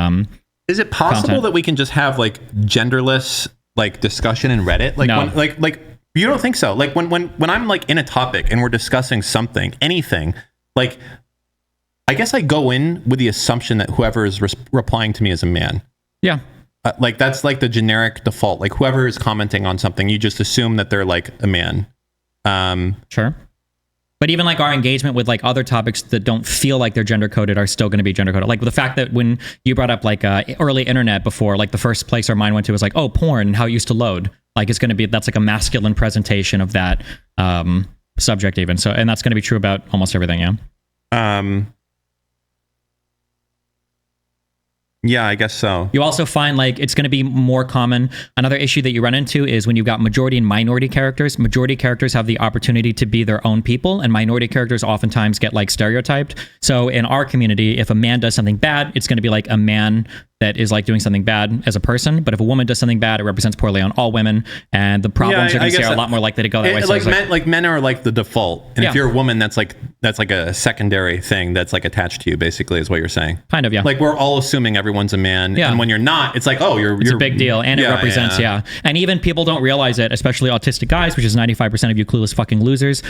is it possible content. that we can just have like genderless like discussion in Reddit? Like, No. like you don't think so? Like when I'm like in a topic and we're discussing something, anything, like I guess I go in with the assumption that whoever is replying to me is a man. yeah. Like that's like the generic default. Like whoever is commenting on something, you just assume that they're like a man. Sure. But even like our engagement with like other topics that don't feel like they're gender coded are still going to be gender coded. Like the fact that when you brought up like early internet before, like the first place our mind went to was like, oh, porn and how it used to load. Like it's going to be, that's like a masculine presentation of that subject even. So, and that's going to be true about almost everything. Yeah. Yeah, I guess so. You also find like it's going to be more common. Another issue that you run into is when you've got majority and minority characters. Majority characters have the opportunity to be their own people, and minority characters oftentimes get like stereotyped. So in our community, if a man does something bad, it's going to be like a man that is like doing something bad as a person. But if a woman does something bad, it represents poorly on all women, and the problems I are going to guess are a lot more likely to go that way. So Like it's men, men are like the default, and Yeah. if you're a woman, that's like a secondary thing that's like attached to you. Basically, is what you're saying. kind of, yeah. Like we're all assuming everyone's a man, Yeah. and when you're not, it's like, oh, you're It's a big deal, and it represents, yeah. And even people don't realize it, especially autistic guys, which is 95% of you clueless fucking losers.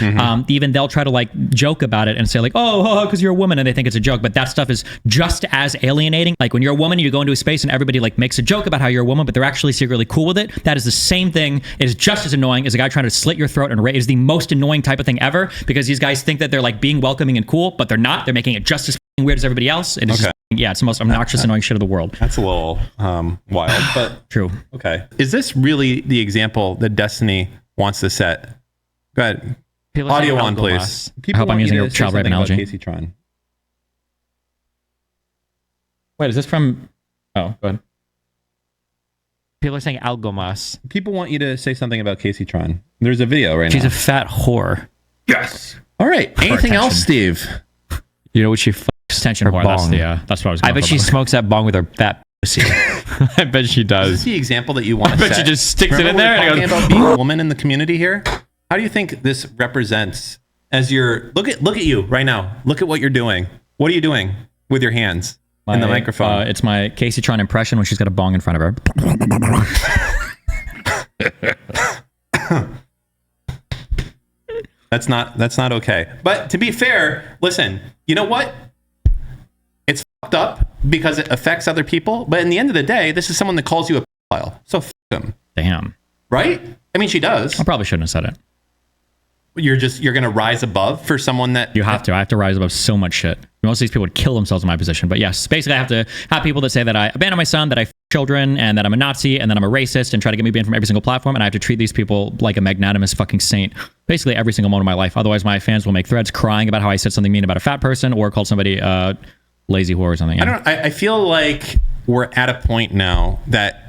Even they'll try to like joke about it and say like, oh, because you're a woman, and they think it's a joke. But that stuff is just as alienating. Like when you're a woman, you go into a space and everybody like makes a joke about how you're a woman, but they're actually secretly cool with it. That is the same thing. It is just as annoying as a guy trying to slit your throat, and it is the most annoying type of thing ever, because these guys think that they're like being welcoming and cool, but they're not. They're making it just as fucking weird as everybody else. And it's just, yeah, it's the most obnoxious, annoying shit of the world. That's a little wild, but True. okay. Is this really the example that Destiny wants to set? Go ahead. People are Audio saying on, please. Algomas. People I hope I'm want you using to a say child rape something about analogy. Casey Tron. Wait, is this from? Oh, go ahead. People are saying Algomas. People want you to say something about Casey Tron. There's a video right She's now. a fat whore. Yes. All right. Anything else, attention. Steve? You know what she Extension Her whore. That's bong. that's what I was. I Going bet for, she but- smokes that bong with her fat pussy. I bet she Is does. this the example that you want to bet set? she just sticks it in Remember there we were and talking goes, about being a woman in the community here. How do you think this represents as your look at you right now? Look at what you're doing. What are you doing with your hands in the microphone? It's my Casey Tron impression when she's got a bong in front of her. That's not okay. But to be fair, listen, you know what? It's fucked up because it affects other people. But in the end of the day, this is someone that calls you a pedophile. So fuck them, Damn. right? I mean, she does. I probably shouldn't have said it. You're gonna rise above for someone that You have to. I have to rise above so much shit. Most of these people would kill themselves in my position. But yes, basically I have to have people that say that I abandoned my son, that I f- children, and that I'm a Nazi, and that I'm a racist, and try to get me banned from every single platform. And I have to treat these people like a magnanimous fucking saint, basically every single moment of my life. Otherwise, my fans will make threads crying about how I said something mean about a fat person or called somebody lazy whore or something. Yeah. I feel like we're at a point now that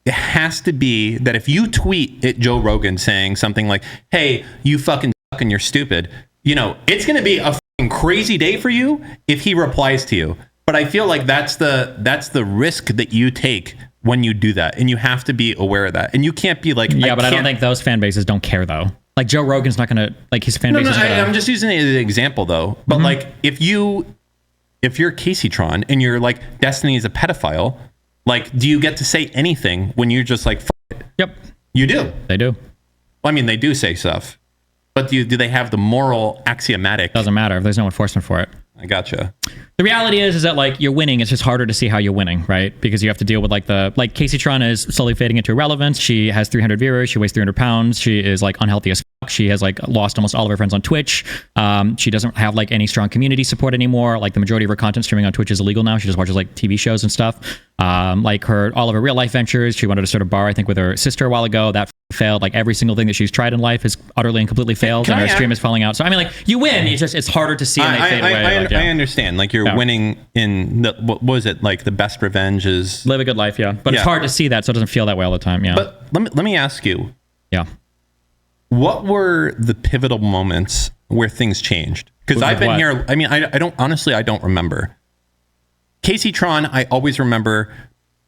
it has to be that if you tweet at Joe Rogan saying something like, hey, you fucking suck and you're stupid, you know, it's going to be a fucking crazy day for you if he replies to you. But I feel like that's the risk that you take when you do that. And you have to be aware of that. And you can't be like, Yeah, but I don't think those fan bases don't care though. Like Joe Rogan's not gonna like his fan base. I'm just using it as an example though. But like if you're Casey Tron and you're like Destiny is a pedophile, like do you get to say anything when you're just like, F- it? Yep. You do. They do. Well, I mean, they do say stuff, but do they have the moral axiomatic? Doesn't matter if there's no enforcement for it. I gotcha. The reality is that like you're winning. It's just harder to see how you're winning, right? Because you have to deal with like Casey Tron is slowly fading into irrelevance. She has 300 viewers. She weighs 300 pounds. She is like unhealthy as fuck. She has like lost almost all of her friends on Twitch. She doesn't have like any strong community support anymore. Like the majority of her content streaming on Twitch is illegal now. She just watches like TV shows and stuff. Like all of her real life ventures. She wanted to start a bar, I think, with her sister a while ago. That failed. Like every single thing that she's tried in life has utterly and completely failed, and her stream is falling out. So I mean, like you win. It's harder to see, and they fade away. I understand. Like you're winning in the, what was it, like the best revenge is live a good life, yeah. But it's hard to see that, so it doesn't feel that way all the time, yeah. But let me ask you, yeah, what were the pivotal moments where things changed? Because I've been here. I mean, I don't remember. Casey Tron, I always remember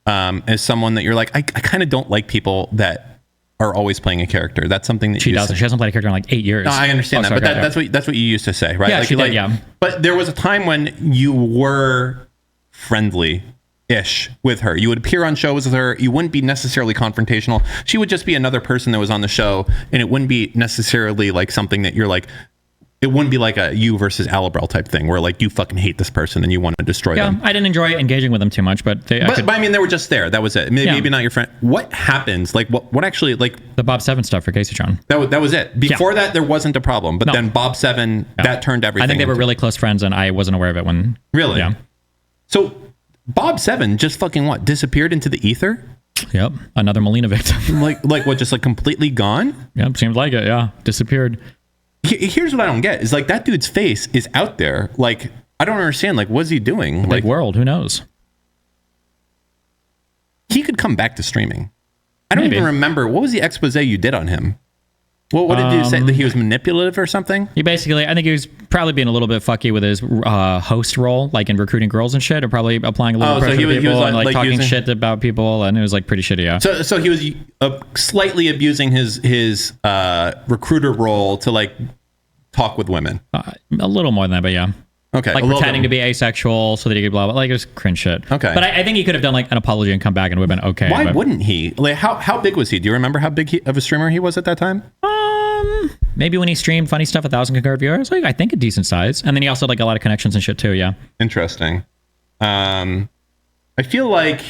as someone that you're like, I kind of don't like people that are always playing a character. That's something that she doesn't. She hasn't played a character in like 8 years. No, I understand that, but that's what you used to say, right? Yeah, like, she did, yeah. But there was a time when you were friendly-ish with her. You would appear on shows with her. You wouldn't be necessarily confrontational. She would just be another person that was on the show, and it wouldn't be necessarily like something that you're like. It wouldn't be like a you versus Alibrel type thing where like you fucking hate this person and you want to destroy them. I didn't enjoy engaging with them too much, but I mean, they were just there. That was it. Maybe not your friend. What happens? Like what actually like the Bob 7 stuff for Casey Tron? That was it. Before that, there wasn't a problem, but then Bob 7 that turned everything. I think they were really close friends, and I wasn't aware of it when. Really? Yeah. So Bob 7 just fucking disappeared into the ether. Yep, another Molina victim. like what? Just like completely gone? Yep, seems like it. Yeah, disappeared. Here's what I don't get is like that dude's face is out there. Like I don't understand. Like what's he doing? Big world. Who knows? He could come back to streaming. I don't even remember what was the expose you did on him. What did you say that he was manipulative or something? He basically, I think he was probably being a little bit fucky with his host role, like in recruiting girls and shit, or probably applying a little pressure to people and like talking shit about people, and it was like pretty shitty. Yeah. So he was slightly abusing his recruiter role to like talk with women. A little more than that, but yeah. Okay. Like pretending to be asexual so that he could blah blah. Like it was cringe shit. Okay. But I think he could have done like an apology and come back and it would have been okay. Why wouldn't he? Like how big was he? Do you remember how big of a streamer he was at that time? Maybe when he streamed funny stuff, 1,000 concurrent viewers. Like I think a decent size. And then he also had like a lot of connections and shit too. Yeah. Interesting. I feel like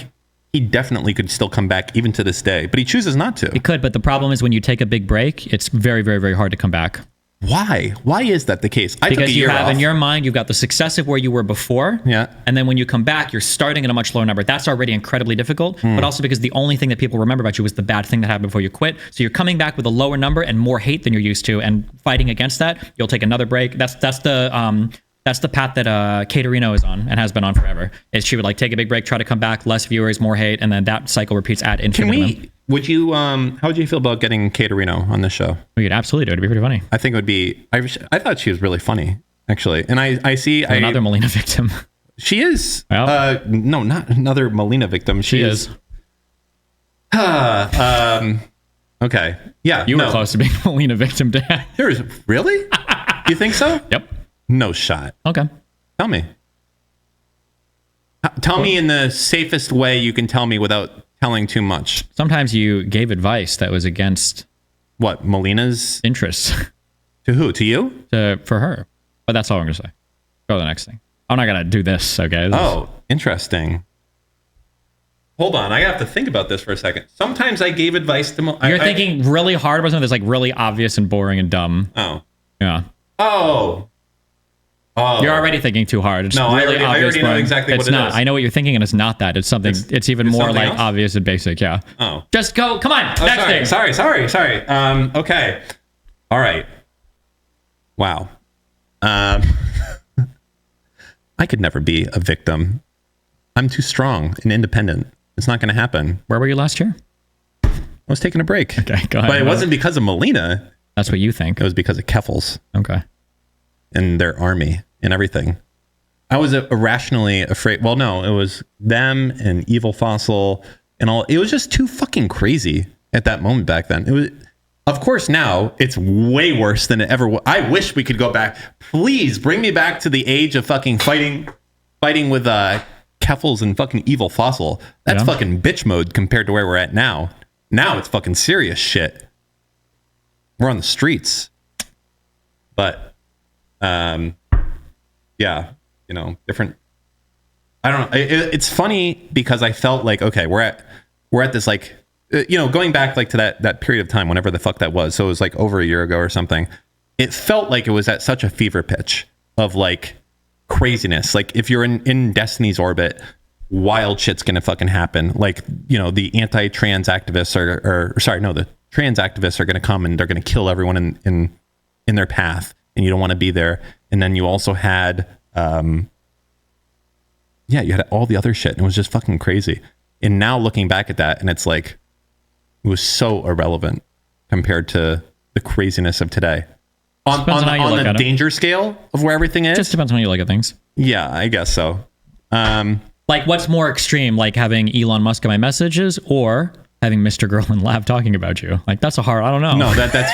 he definitely could still come back even to this day, but he chooses not to. He could, but the problem is when you take a big break, it's very, very, very hard to come back. Why? Why is that the case? Because you have in your mind, you've got the success of where you were before. Yeah. And then when you come back, you're starting at a much lower number. That's already incredibly difficult. But also because the only thing that people remember about you was the bad thing that happened before you quit. So you're coming back with a lower number and more hate than you're used to. And fighting against that, you'll take another break. That's the path that Caterino is on and has been on forever. Is she would like take a big break, try to come back, less viewers, more hate, and then that cycle repeats ad infinitum. Would you how would you feel about getting Caterino on this show? We could absolutely do it. It'd be pretty funny. I think it would be. I thought she was really funny actually, and I see another Molina victim. She is. Well, no, not another Molina victim. She is. Okay. Yeah. You were close to being a Molina victim, Dan. There's really? You think so? Yep. No shot. Okay. Tell me. Tell me in the safest way you can tell me without telling too much. Sometimes you gave advice that was against what, Molina's interests. To who? To you? For her. But that's all I'm gonna say. Go to the next thing. I'm not gonna do this. Okay. Interesting. Hold on, I have to think about this for a second. Sometimes I gave advice to. You're thinking really hard about something that's like really obvious and boring and dumb. Oh. Yeah. Oh. You're already thinking too hard. It's no, really I already know exactly what it is. It's not. I know what you're thinking, and it's not that. It's something. It's even more like else? obvious and basic. Yeah. Oh. Just go. Come on. Next thing. Sorry. Okay. All right. Wow. I could never be a victim. I'm too strong and independent. It's not going to happen. Where were you last year? I was taking a break. Okay, go ahead. But it wasn't because of Molina. That's what you think. It was because of Keffels. Okay. And their army and everything. I was irrationally afraid. Well, no, it was them and Evil Fossil and all. It was just too fucking crazy at that moment back then. It was, of course, now it's way worse than it ever was. I wish we could go back. Please bring me back to the age of fucking fighting with Keffels and fucking Evil Fossil. That's fucking bitch mode compared to where we're at now. Now it's fucking serious shit. We're on the streets. But, yeah, different. I don't know. It's funny because I felt like, okay, we're at this like, going back like to that period of time, whenever the fuck that was. So it was like over a year ago or something. It felt like it was at such a fever pitch of like craziness. Like if you're in Destiny's orbit, wild shit's gonna fucking happen. Like, the anti-trans activists the trans activists are gonna come and they're gonna kill everyone in their path, and you don't want to be there. And then you also had you had all the other shit, and it was just fucking crazy. And now looking back at that, and it's like, it was so irrelevant compared to the craziness of today. On the danger scale of where everything is. Just depends on how you look at things. Yeah, I guess so. Like, what's more extreme, like having Elon Musk in my messages or having Mr. Girl and Lav talking about you? Like, that's I don't know. No, that's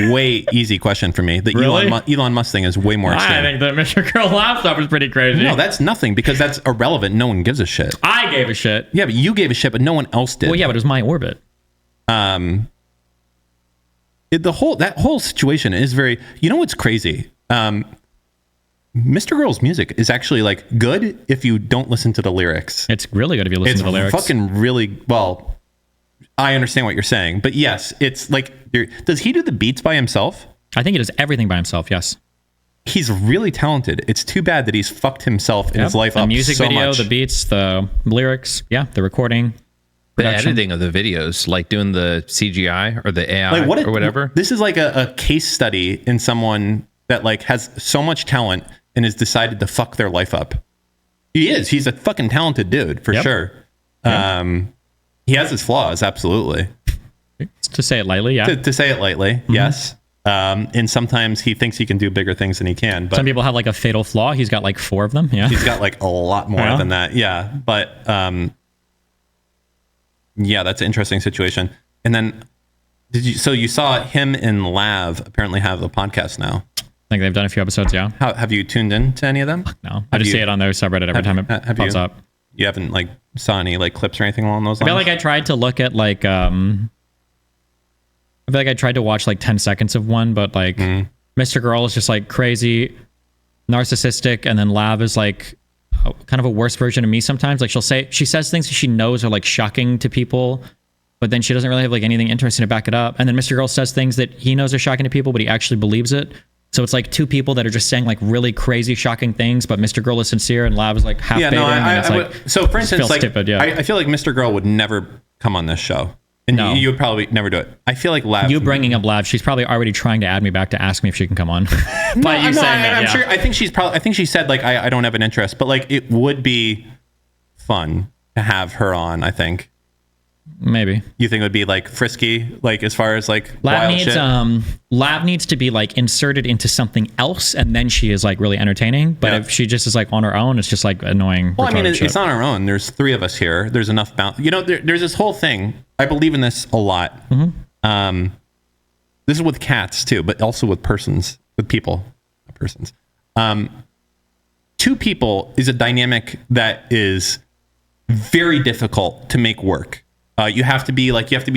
way easy question for me. The Really? Elon Musk thing is way more extreme. I think the Mr. Girl Lav stuff is pretty crazy. No, that's nothing, because that's irrelevant. No one gives a shit. I gave a shit. Yeah, but you gave a shit, but no one else did. Well, yeah, but it was my orbit. That whole situation is very. You know what's crazy? Mr. Girl's music is actually like good if you don't listen to the lyrics. It's really good if you listen to the lyrics. Fucking really well. I understand what you're saying, but yes, it's like. Does he do the beats by himself? I think he does everything by himself. Yes. He's really talented. It's too bad that he's fucked himself in his life the up music so video, much. the beats, the lyrics, the recording, The production. editing of the videos, like doing the CGI or the AI or whatever. This is like a case study in someone that like has so much talent and has decided to fuck their life up. He's a fucking talented dude for sure. He has his flaws, absolutely. To say it lightly, yeah. To say it lightly, yes. And sometimes he thinks he can do bigger things than he can. But Some people have like a fatal flaw. He's got like 4 of them. Yeah. he's got like a lot more than that. Yeah. But that's an interesting situation. And then so you saw him and Lav apparently have a podcast now. I think they've done a few episodes, yeah. How have you tuned in to any of them? No. I just see it on their subreddit every time it pops up. You haven't like saw any like clips or anything along those lines? I feel like I tried to look at like I feel like I tried to watch like 10 seconds of one, but like Mr. Girl is just like crazy, narcissistic, and then Lav is like kind of a worse version of me sometimes. Like she says things that she knows are like shocking to people, but then she doesn't really have like anything interesting to back it up. And then Mr. Girl says things that he knows are shocking to people, but he actually believes it. So it's like two people that are just saying like really crazy, shocking things, but Mr. Girl is sincere and Lav is like half baiting. So for instance, like stupid, I feel like Mr. Girl would never come on this show. And you would probably never do it. I feel like Lav. You bringing up Lav, she's probably already trying to add me back to ask me if she can come on. I'm sure. I think she said like I don't have an interest, but like it would be fun to have her on. I think. Maybe. You think it would be like frisky, like as far as like Lav wild needs shit? Lav needs to be like inserted into something else, and then she is like really entertaining. But if she just is like on her own, it's just like annoying. Well, I mean, shit. it's on our own. There's 3 of us here. There's enough balance. There's this whole thing. I believe in this a lot. This is with cats too, but also with persons, with people, not persons. 2 people is a dynamic that is very difficult to make work. You have to be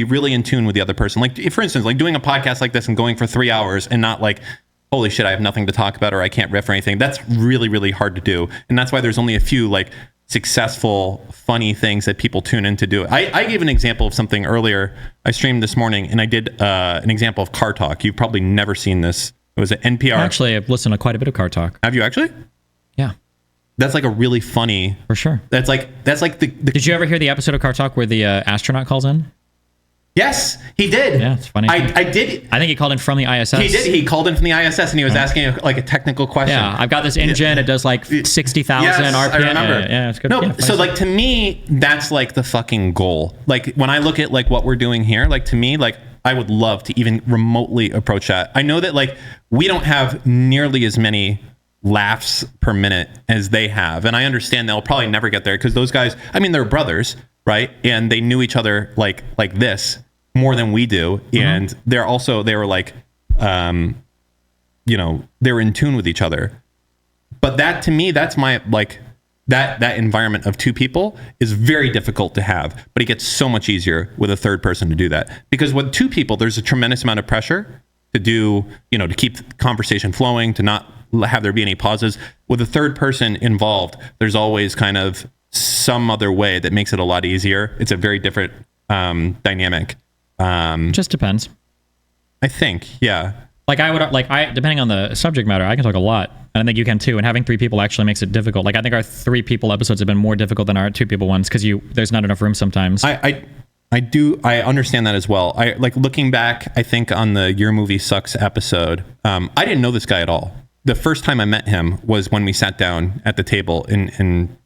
really in tune with the other person. Like, for instance, like doing a podcast like this and going for 3 hours and not like, holy shit, I have nothing to talk about or I can't riff or anything. That's really, really hard to do. And that's why there's only a few like successful, funny things that people tune in to do it. I gave an example of something earlier. I streamed this morning and I did an example of Car Talk. You've probably never seen this. It was an NPR. Actually, I've listened to quite a bit of Car Talk. Have you actually? Yeah. That's like a really funny. For sure. That's like the Did you ever hear the episode of Car Talk where the astronaut calls in? Yes, he did. Yeah, it's funny. I did. I think he called in from the ISS. He did. He called in from the ISS and he was asking like a technical question. Yeah, I've got this engine. It does like 60,000 Yes, RPM. I remember. Yeah, it's good. No, Yeah, so like to me, that's like the fucking goal. Like when I look at like what we're doing here, like to me, like I would love to even remotely approach that. I know that like we don't have nearly as many laughs per minute as they have, and I understand they'll probably never get there because those guys, I mean, they're brothers, right? And they knew each other like this more than we do, and they were like they were in tune with each other. But that to me, that's my like that environment of two people is very difficult to have, but it gets so much easier with a third person to do that. Because with two people, there's a tremendous amount of pressure to do, to keep the conversation flowing, to not have there be any pauses. With a third person involved, there's always kind of some other way that makes it a lot easier. It's a very different dynamic. Just depends. I think, yeah. Depending on the subject matter, I can talk a lot. And I think you can too. And having three people actually makes it difficult. Like I think our 3 people episodes have been more difficult than our 2 people ones because there's not enough room sometimes. I understand that as well. I like looking back, I think on the Your Movie Sucks episode, I didn't know this guy at all. The first time I met him was when we sat down at the table and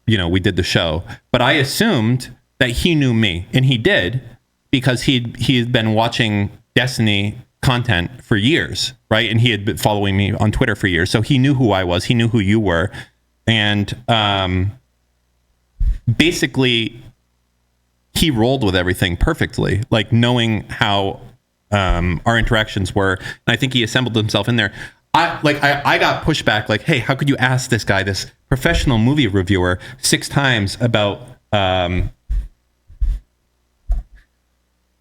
we did the show. But I assumed that he knew me, and he did, because he had been watching Destiny content for years, right? And he had been following me on Twitter for years. So he knew who I was. He knew who you were. And basically, he rolled with everything perfectly, like knowing how our interactions were. And I think he assembled himself in there. I got pushback like, hey, how could you ask this guy, this professional movie reviewer, 6 times about... Go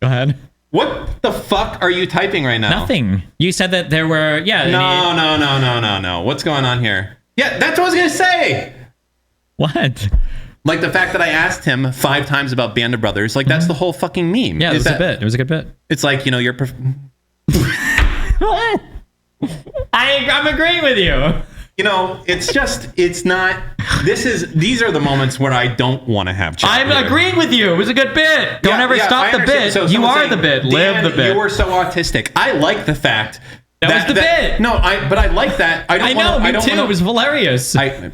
ahead. What the fuck are you typing right now? Nothing. You said that there were... Yeah. No. What's going on here? Yeah, that's what I was going to say. What? Like the fact that I asked him 5 times about Band of Brothers, like that's the whole fucking meme. Yeah, it was a bit. It was a good bit. It's like, you're... What? I'm agreeing with you. It's not... These are the moments where I don't want to have chat. I'm here. agreeing with you. It was a good bit. Don't ever stop the bit. So you are saying, the bit. Live the bit. You were so autistic. I like the fact... That was the bit. No, but I like that. I know, me too. It was hilarious. I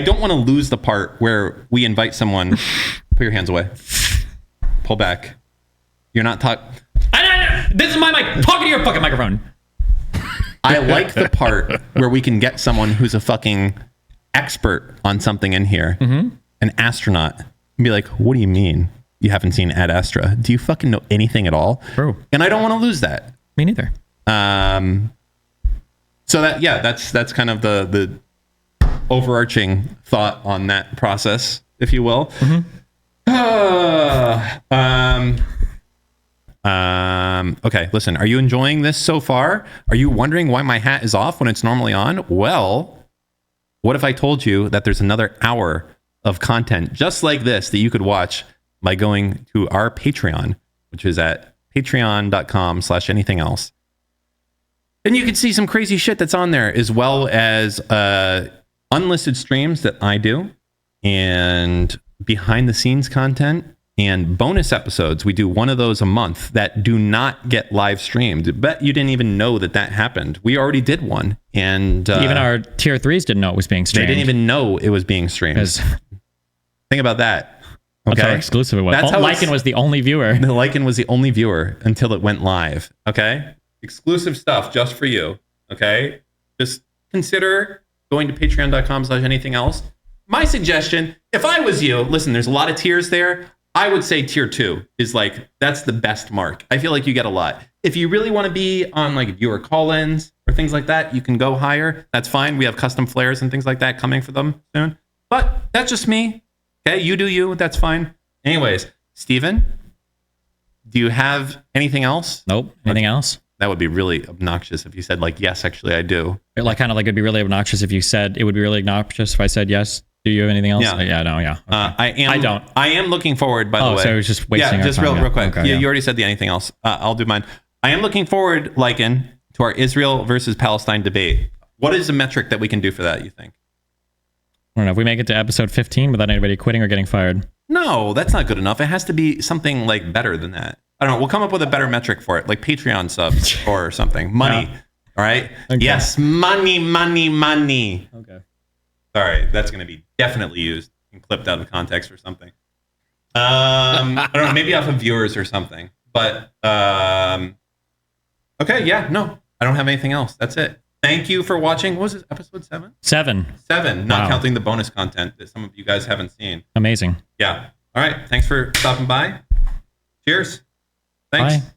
don't want to lose the part where we invite someone. Put your hands away. Pull back. You're not talking. This is my mic. Talking to your fucking microphone. I like the part where we can get someone who's a fucking expert on something in here, an astronaut, and be like, what do you mean you haven't seen Ad Astra? Do you fucking know anything at all? True. And I don't want to lose that. Me neither. So that's kind of the overarching thought on that process, if you will. Okay, listen, are you enjoying this so far? Are you wondering why my hat is off when it's normally on? Well, what if I told you that there's another hour of content just like this that you could watch by going to our Patreon, which is at patreon.com/anything else. And you can see some crazy shit that's on there, as well as unlisted streams that I do, and behind the scenes content, and bonus episodes. We do one of those a month that do not get live streamed. Bet you didn't even know that happened. We already did one. And even our tier 3s didn't know it was being streamed. They didn't even know it was being streamed. Think about that. Okay. That's how exclusive it was. Lycan was the only viewer. The Lycan was the only viewer until it went live. Okay. Exclusive stuff just for you. Okay. Just consider going to patreon.com/anything else. My suggestion, if I was you, listen, there's a lot of tiers there. I would say tier 2 is like, that's the best mark. I feel like you get a lot. If you really want to be on like viewer call-ins or things like that, you can go higher. That's fine. We have custom flares and things like that coming for them soon. But that's just me. Okay, you do you. That's fine. Anyways, Steven, do you have anything else? Nope. Anything else? That would be really obnoxious if you said like, yes, actually I do. It'd be really obnoxious if you said, it would be really obnoxious if I said yes. Do you have anything else? Yeah. Okay. I don't. I am looking forward, by the way. So it was just wasting our just time. real quick. Okay, you already said the anything else. I'll do mine. I am looking forward, Lycan, to our Israel versus Palestine debate. What is the metric that we can do for that, you think? I don't know. If we make it to episode 15 without anybody quitting or getting fired. No, that's not good enough. It has to be something like better than that. I don't know. We'll come up with a better metric for it, like Patreon subs or something. Money. Yeah. All right? Okay. Yes, money. Okay. Sorry, that's going to be definitely used and clipped out of context or something. I don't know, maybe off of viewers or something. But, okay, yeah, no, I don't have anything else. That's it. Thank you for watching. What was it, episode 7? 7, not counting the bonus content that some of you guys haven't seen. Amazing. Yeah. All right, thanks for stopping by. Cheers. Thanks. Bye.